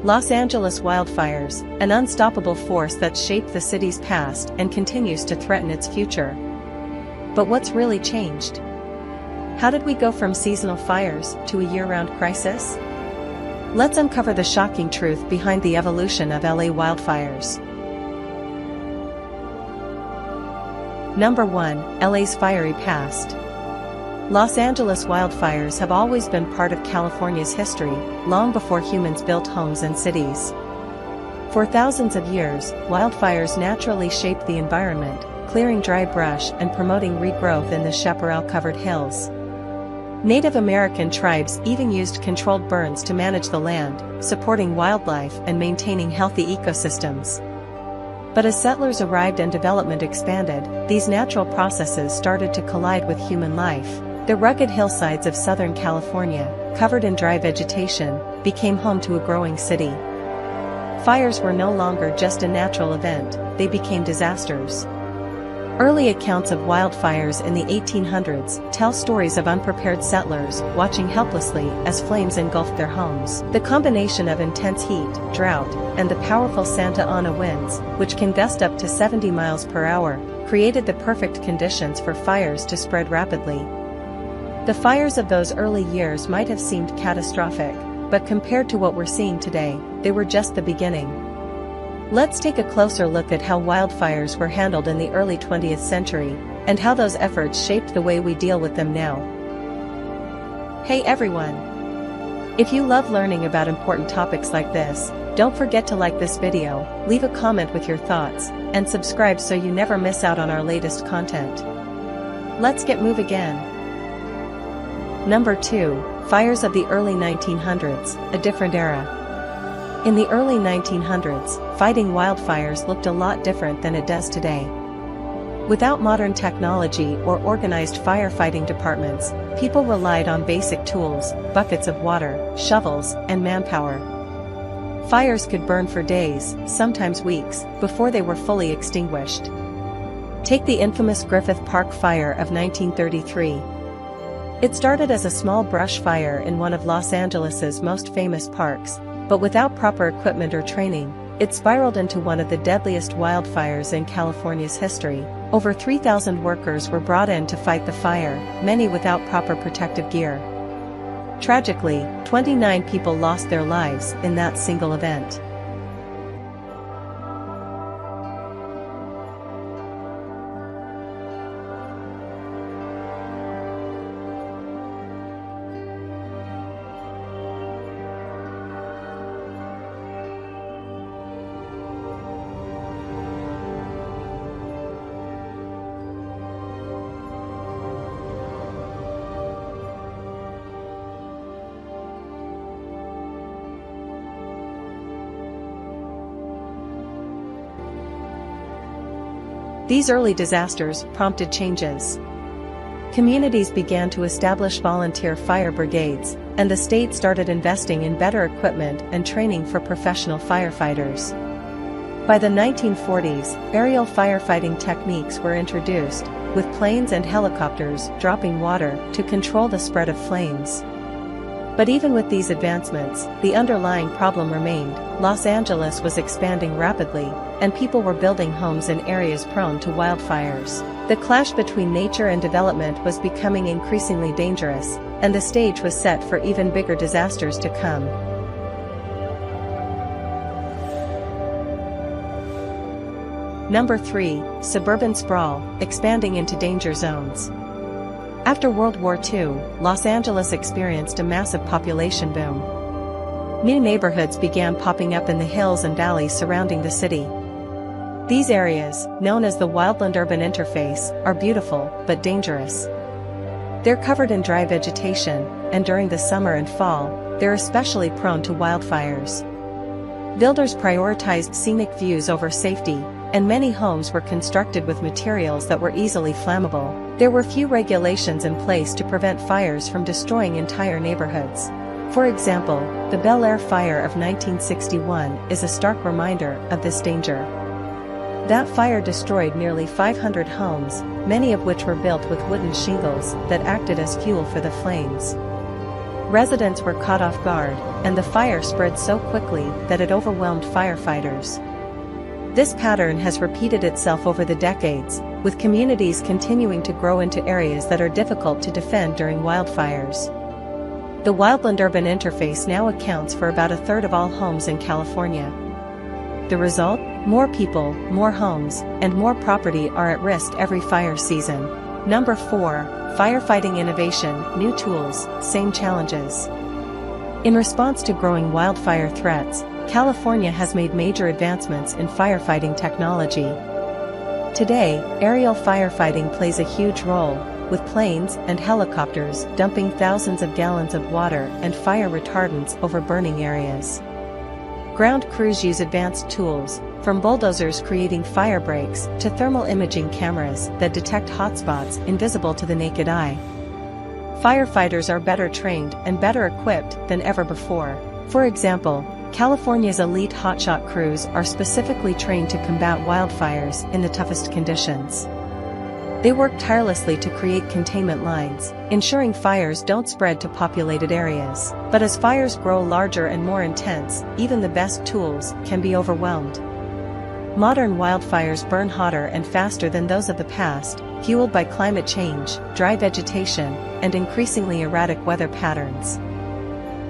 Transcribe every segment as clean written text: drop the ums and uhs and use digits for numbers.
Los Angeles wildfires, an unstoppable force that shaped the city's past and continues to threaten its future. But what's really changed? How did we go from seasonal fires to a year-round crisis? Let's uncover the shocking truth behind the evolution of LA wildfires. Number 1. LA's fiery past. Los Angeles wildfires have always been part of California's history, long before humans built homes and cities. For thousands of years, wildfires naturally shaped the environment, clearing dry brush and promoting regrowth in the chaparral-covered hills. Native American tribes even used controlled burns to manage the land, supporting wildlife and maintaining healthy ecosystems. But as settlers arrived and development expanded, these natural processes started to collide with human life. The rugged hillsides of Southern California, covered in dry vegetation, became home to a growing city. Fires were no longer just a natural event, they became disasters. Early accounts of wildfires in the 1800s tell stories of unprepared settlers watching helplessly as flames engulfed their homes. The combination of intense heat, drought, and the powerful Santa Ana winds, which can gust up to 70 miles per hour, created the perfect conditions for fires to spread rapidly. The fires of those early years might have seemed catastrophic, but compared to what we're seeing today, they were just the beginning. Let's take a closer look at how wildfires were handled in the early 20th century, and how those efforts shaped the way we deal with them now. Hey everyone! If you love learning about important topics like this, don't forget to like this video, leave a comment with your thoughts, and subscribe so you never miss out on our latest content. Let's get moving again. Number 2. Fires of the early 1900s, a different era. In the early 1900s, fighting wildfires looked a lot different than it does today. Without modern technology or organized firefighting departments, people relied on basic tools, buckets of water, shovels, and manpower. Fires could burn for days, sometimes weeks, before they were fully extinguished. Take the infamous Griffith Park fire of 1933. It started as a small brush fire in one of Los Angeles's most famous parks, but without proper equipment or training, it spiraled into one of the deadliest wildfires in California's history. Over 3,000 workers were brought in to fight the fire, many without proper protective gear. Tragically, 29 people lost their lives in that single event. These early disasters prompted changes. Communities began to establish volunteer fire brigades, and the state started investing in better equipment and training for professional firefighters. By the 1940s, aerial firefighting techniques were introduced, with planes and helicopters dropping water to control the spread of flames. But even with these advancements, the underlying problem remained. Los Angeles was expanding rapidly, and people were building homes in areas prone to wildfires. The clash between nature and development was becoming increasingly dangerous, and the stage was set for even bigger disasters to come. Number 3. Suburban sprawl, expanding into danger zones. After World War II, Los Angeles experienced a massive population boom. New neighborhoods began popping up in the hills and valleys surrounding the city. These areas, known as the wildland-urban interface, are beautiful, but dangerous. They're covered in dry vegetation, and during the summer and fall, they're especially prone to wildfires. Builders prioritized scenic views over safety, and many homes were constructed with materials that were easily flammable. There were few regulations in place to prevent fires from destroying entire neighborhoods. For example, the Bel Air fire of 1961 is a stark reminder of this danger. That fire destroyed nearly 500 homes, many of which were built with wooden shingles that acted as fuel for the flames. Residents were caught off guard, and the fire spread so quickly that it overwhelmed firefighters. This pattern has repeated itself over the decades, with communities continuing to grow into areas that are difficult to defend during wildfires. The wildland-urban interface now accounts for about a third of all homes in California. The result? More people, more homes, and more property are at risk every fire season. Number 4. Firefighting innovation, new tools, same challenges. In response to growing wildfire threats, California has made major advancements in firefighting technology. Today, aerial firefighting plays a huge role, with planes and helicopters dumping thousands of gallons of water and fire retardants over burning areas. Ground crews use advanced tools, from bulldozers creating fire breaks to thermal imaging cameras that detect hotspots invisible to the naked eye. Firefighters are better trained and better equipped than ever before. For example, California's elite hotshot crews are specifically trained to combat wildfires in the toughest conditions. They work tirelessly to create containment lines, ensuring fires don't spread to populated areas. But as fires grow larger and more intense, even the best tools can be overwhelmed. Modern wildfires burn hotter and faster than those of the past, fueled by climate change, dry vegetation, and increasingly erratic weather patterns.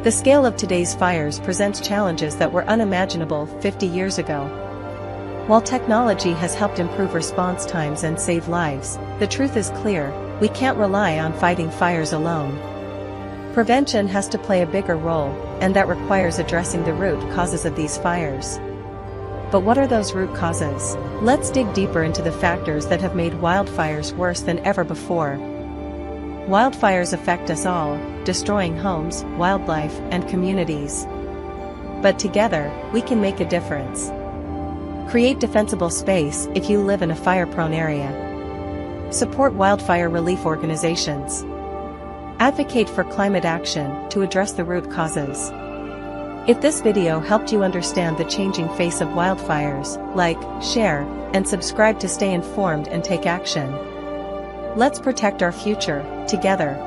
The scale of today's fires presents challenges that were unimaginable 50 years ago. While technology has helped improve response times and save lives, the truth is clear: we can't rely on fighting fires alone. Prevention has to play a bigger role, and that requires addressing the root causes of these fires. But what are those root causes? Let's dig deeper into the factors that have made wildfires worse than ever before. Wildfires affect us all, destroying homes, wildlife, and communities. But together, we can make a difference. Create defensible space if you live in a fire-prone area. Support wildfire relief organizations. Advocate for climate action to address the root causes. If this video helped you understand the changing face of wildfires, like, share, and subscribe to stay informed and take action. Let's protect our future, together.